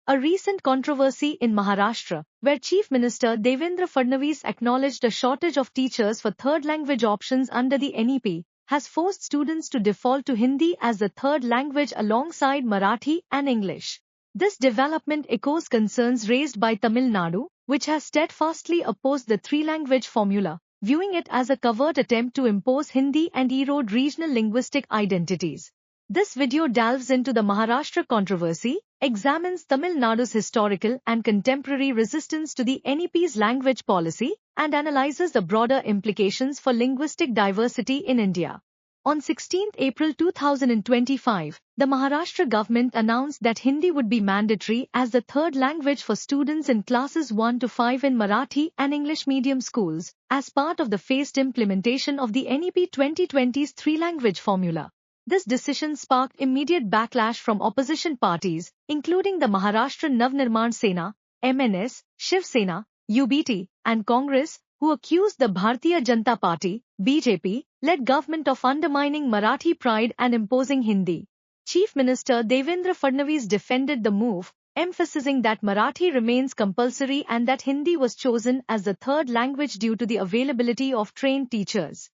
A recent controversy in Maharashtra, where Chief Minister Devendra Fadnavis acknowledged a shortage of teachers for third language options under the NEP, has forced students to default to Hindi as the third language alongside Marathi and English. This development echoes concerns raised by Tamil Nadu, which has steadfastly opposed the three-language formula, viewing it as a covert attempt to impose Hindi and erode regional linguistic identities. This video delves into the Maharashtra controversy, examines Tamil Nadu's historical and contemporary resistance to the NEP's language policy, and analyzes the broader implications for linguistic diversity in India. On 16 April 2025, the Maharashtra government announced that Hindi would be mandatory as the third language for students in classes 1 to 5 in Marathi and English medium schools, as part of the phased implementation of the NEP 2020's three-language formula. This decision sparked immediate backlash from opposition parties, including the Maharashtra Navnirman Sena, MNS, Shiv Sena, UBT, and Congress, who accused the Bharatiya Janata Party, BJP, led government of undermining Marathi pride and imposing Hindi. Chief Minister Devendra Fadnavis defended the move, emphasizing that Marathi remains compulsory and that Hindi was chosen as the third language due to the availability of trained teachers.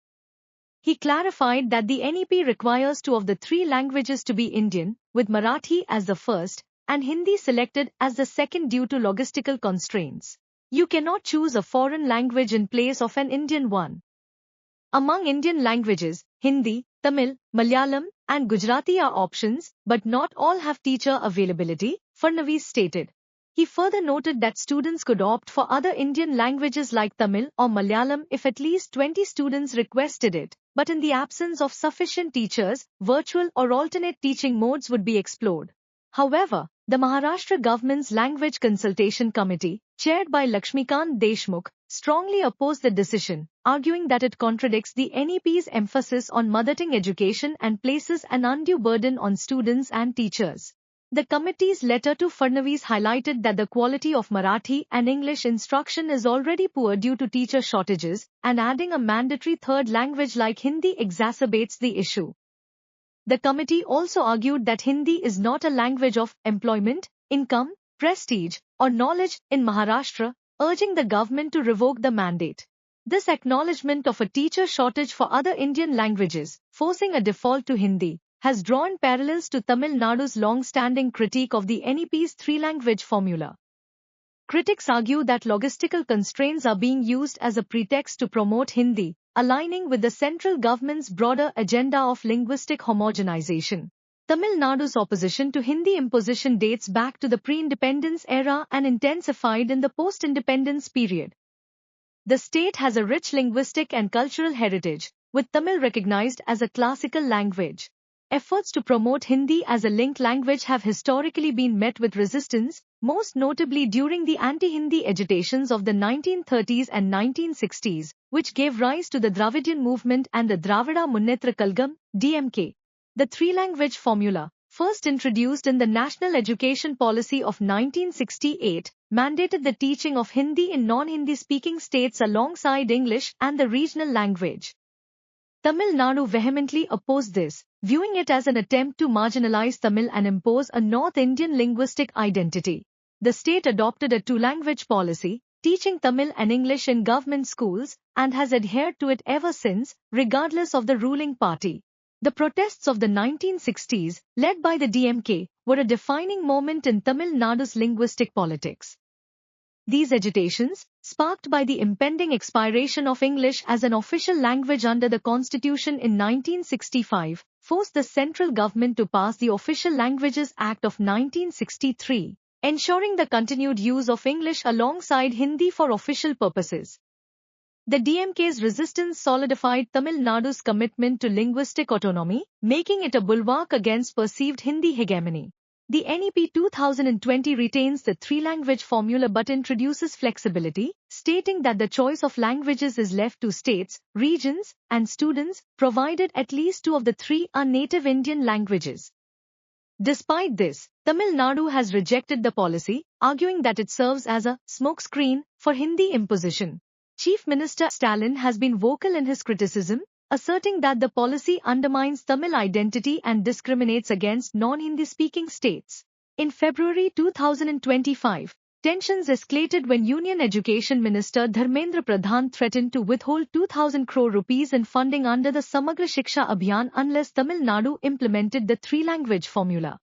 He clarified that the NEP requires two of the three languages to be Indian, with Marathi as the first, and Hindi selected as the second due to logistical constraints. You cannot choose a foreign language in place of an Indian one. Among Indian languages, Hindi, Tamil, Malayalam, and Gujarati are options, but not all have teacher availability, Fadnavis stated. He further noted that students could opt for other Indian languages like Tamil or Malayalam if at least 20 students requested it, but in the absence of sufficient teachers, virtual or alternate teaching modes would be explored. However, the Maharashtra government's Language Consultation Committee, chaired by Lakshmikant Deshmukh, strongly opposed the decision, arguing that it contradicts the NEP's emphasis on mother tongue education and places an undue burden on students and teachers. The committee's letter to Fadnavis highlighted that the quality of Marathi and English instruction is already poor due to teacher shortages, and adding a mandatory third language like Hindi exacerbates the issue. The committee also argued that Hindi is not a language of employment, income, prestige, or knowledge in Maharashtra, urging the government to revoke the mandate. This acknowledgement of a teacher shortage for other Indian languages, forcing a default to Hindi, has drawn parallels to Tamil Nadu's long-standing critique of the NEP's three-language formula. Critics argue that logistical constraints are being used as a pretext to promote Hindi, aligning with the central government's broader agenda of linguistic homogenization. Tamil Nadu's opposition to Hindi imposition dates back to the pre-independence era and intensified in the post-independence period. The state has a rich linguistic and cultural heritage, with Tamil recognized as a classical language. Efforts to promote Hindi as a linked language have historically been met with resistance, most notably during the anti-Hindi agitations of the 1930s and 1960s, which gave rise to the Dravidian movement and the Dravida Munnetra Kalgam, DMK. The three-language formula, first introduced in the National Education Policy of 1968, mandated the teaching of Hindi in non-Hindi speaking states alongside English and the regional language. Tamil Nadu vehemently opposed this, viewing it as an attempt to marginalize Tamil and impose a North Indian linguistic identity. The state adopted a two-language policy, teaching Tamil and English in government schools, and has adhered to it ever since, regardless of the ruling party. The protests of the 1960s, led by the DMK, were a defining moment in Tamil Nadu's linguistic politics. These agitations, sparked by the impending expiration of English as an official language under the Constitution in 1965, forced the central government to pass the Official Languages Act of 1963, ensuring the continued use of English alongside Hindi for official purposes. The DMK's resistance solidified Tamil Nadu's commitment to linguistic autonomy, making it a bulwark against perceived Hindi hegemony. The NEP 2020 retains the three-language formula but introduces flexibility, stating that the choice of languages is left to states, regions, and students, provided at least two of the three are native Indian languages. Despite this, Tamil Nadu has rejected the policy, arguing that it serves as a smokescreen for Hindi imposition. Chief Minister Stalin has been vocal in his criticism, asserting that the policy undermines Tamil identity and discriminates against non-Hindi-speaking states. In February 2025, tensions escalated when Union Education Minister Dharmendra Pradhan threatened to withhold 2,000 crore rupees in funding under the Samagra Shiksha Abhiyan unless Tamil Nadu implemented the three-language formula.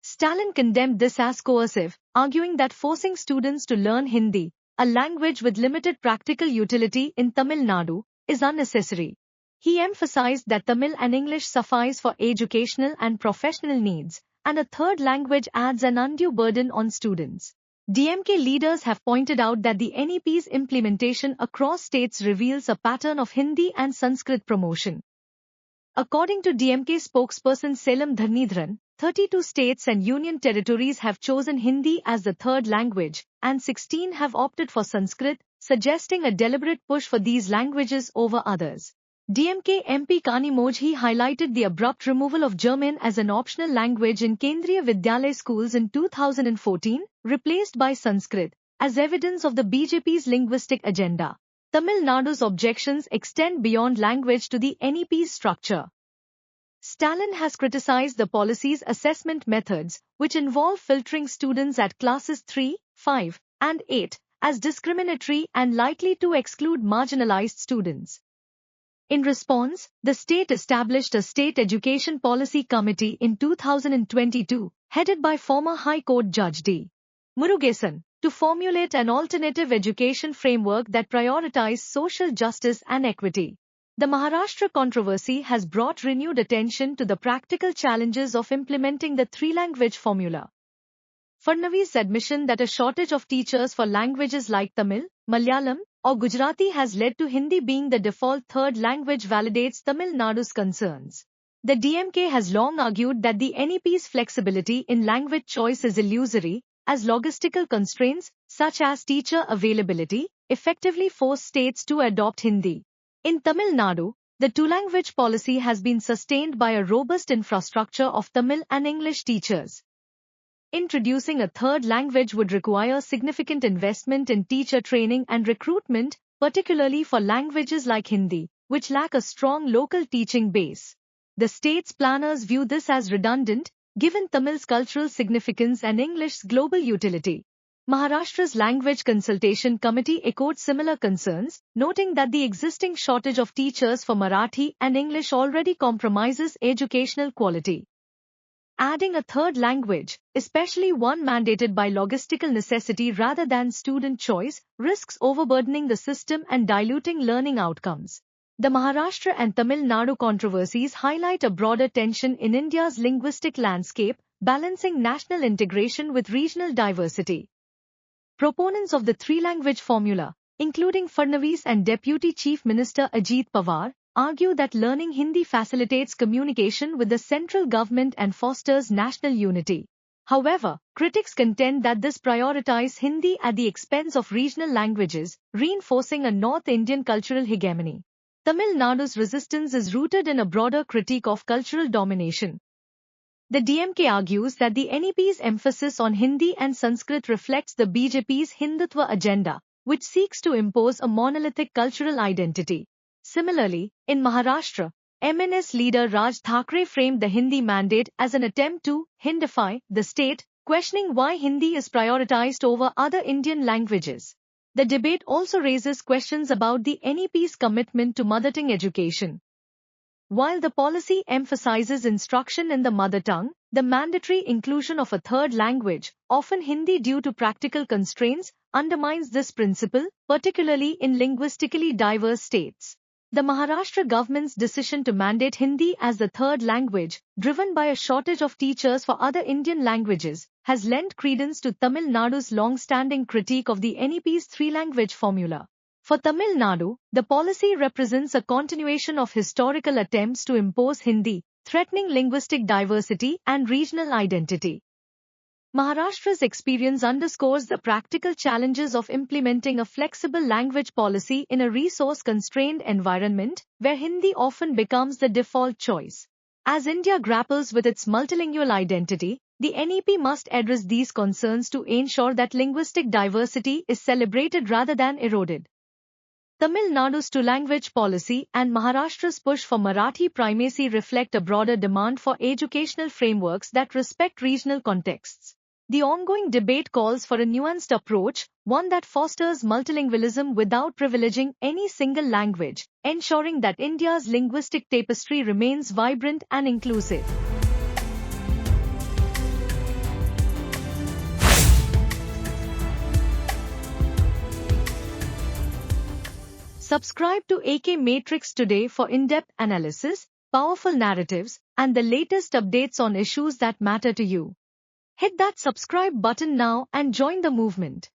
Stalin condemned this as coercive, arguing that forcing students to learn Hindi, a language with limited practical utility in Tamil Nadu, is unnecessary. He emphasized that Tamil and English suffice for educational and professional needs, and a third language adds an undue burden on students. DMK leaders have pointed out that the NEP's implementation across states reveals a pattern of Hindi and Sanskrit promotion. According to DMK spokesperson Selam Dharnidharan, 32 states and union territories have chosen Hindi as the third language, and 16 have opted for Sanskrit, suggesting a deliberate push for these languages over others. DMK MP Kani Mojhi highlighted the abrupt removal of German as an optional language in Kendriya Vidyalaya schools in 2014, replaced by Sanskrit, as evidence of the BJP's linguistic agenda. Tamil Nadu's objections extend beyond language to the NEP's structure. Stalin has criticized the policy's assessment methods, which involve filtering students at classes 3, 5, and 8, as discriminatory and likely to exclude marginalized students. In response, the state established a State Education Policy Committee in 2022, headed by former High Court Judge D. Murugesan, to formulate an alternative education framework that prioritizes social justice and equity. The Maharashtra controversy has brought renewed attention to the practical challenges of implementing the three-language formula. Fadnavis' admission that a shortage of teachers for languages like Tamil, Malayalam, or Gujarati has led to Hindi being the default third language validates Tamil Nadu's concerns. The DMK has long argued that the NEP's flexibility in language choice is illusory, as logistical constraints, such as teacher availability, effectively force states to adopt Hindi. In Tamil Nadu, the two-language policy has been sustained by a robust infrastructure of Tamil and English teachers. Introducing a third language would require significant investment in teacher training and recruitment, particularly for languages like Hindi, which lack a strong local teaching base. The state's planners view this as redundant, given Tamil's cultural significance and English's global utility. Maharashtra's Language Consultation Committee echoed similar concerns, noting that the existing shortage of teachers for Marathi and English already compromises educational quality. Adding a third language, especially one mandated by logistical necessity rather than student choice, risks overburdening the system and diluting learning outcomes. The Maharashtra and Tamil Nadu controversies highlight a broader tension in India's linguistic landscape, balancing national integration with regional diversity. Proponents of the three-language formula, including Fadnavis and Deputy Chief Minister Ajit Pawar, argue that learning Hindi facilitates communication with the central government and fosters national unity. However, critics contend that this prioritizes Hindi at the expense of regional languages, reinforcing a North Indian cultural hegemony. Tamil Nadu's resistance is rooted in a broader critique of cultural domination. The DMK argues that the NEP's emphasis on Hindi and Sanskrit reflects the BJP's Hindutva agenda, which seeks to impose a monolithic cultural identity. Similarly, in Maharashtra, MNS leader Raj Thackeray framed the Hindi mandate as an attempt to Hindify the state, questioning why Hindi is prioritized over other Indian languages. The debate also raises questions about the NEP's commitment to mother tongue education. While the policy emphasizes instruction in the mother tongue, the mandatory inclusion of a third language, often Hindi due to practical constraints, undermines this principle, particularly in linguistically diverse states. The Maharashtra government's decision to mandate Hindi as the third language, driven by a shortage of teachers for other Indian languages, has lent credence to Tamil Nadu's long-standing critique of the NEP's three-language formula. For Tamil Nadu, the policy represents a continuation of historical attempts to impose Hindi, threatening linguistic diversity and regional identity. Maharashtra's experience underscores the practical challenges of implementing a flexible language policy in a resource-constrained environment, where Hindi often becomes the default choice. As India grapples with its multilingual identity, the NEP must address these concerns to ensure that linguistic diversity is celebrated rather than eroded. Tamil Nadu's two-language policy and Maharashtra's push for Marathi primacy reflect a broader demand for educational frameworks that respect regional contexts. The ongoing debate calls for a nuanced approach, one that fosters multilingualism without privileging any single language, ensuring that India's linguistic tapestry remains vibrant and inclusive. Subscribe to AK Matrix today for in-depth analysis, powerful narratives, and the latest updates on issues that matter to you. Hit that subscribe button now and join the movement.